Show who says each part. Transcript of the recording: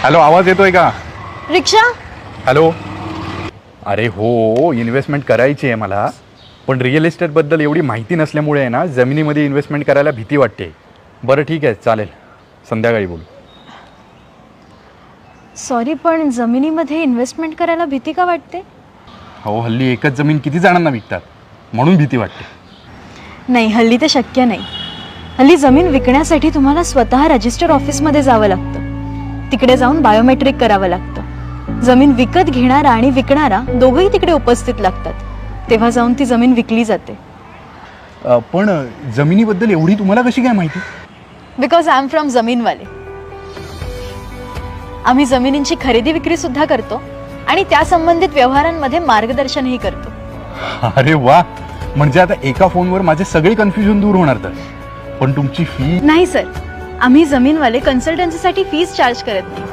Speaker 1: Hello, आवाज येतोय का?
Speaker 2: रिक्षा.
Speaker 1: हॅलो. अरे हो, इन्व्हेस्टमेंट करायची आहे मला, पण रिअल इस्टेटबद्दल एवढी माहिती नसल्यामुळे आहे ना, जमिनीमध्ये इन्व्हेस्टमेंट करायला भीती वाटते. बरं ठीक आहे, चालेल, संध्याकाळी बोलू.
Speaker 2: सॉरी, पण जमिनीमध्ये इन्व्हेस्टमेंट करायला भीती का वाटते?
Speaker 1: हो, हल्ली एकच जमीन किती जणांना विकतात, म्हणून भीती वाटते.
Speaker 2: नाही, हल्ली ते शक्य नाही. हल्ली जमीन विकण्यासाठी तुम्हाला स्वतः रजिस्टर ऑफिसमध्ये जावं लागतं. तिकडे जाऊन बायोमेट्रिक करावं लागतं. जमीन विकत घेणारा आणि विकणारा दोघंही तिकडे उपस्थित लागतात. तेव्हा जाऊन ती जमीन विकली जाते.
Speaker 1: पण जमिनीबद्दल एवढी तुम्हाला कशी काय माहिती?
Speaker 2: बिकॉज आय एम फ्रॉम जमीनवाले. आम्ही जमिनींची खरेदी विक्री सुद्धा करतो आणि त्या संबंधित व्यवहारांमध्ये मार्गदर्शनही करतो.
Speaker 1: अरे वा, म्हणजे आता एका फोनवर माझे सगळे कन्फ्युजन दूर होणार. तर पण तुमची फी?
Speaker 2: नाही सर, आम्ही जमीनवाले कन्सल्टन्सीसाठी फीस चार्ज करत नाही.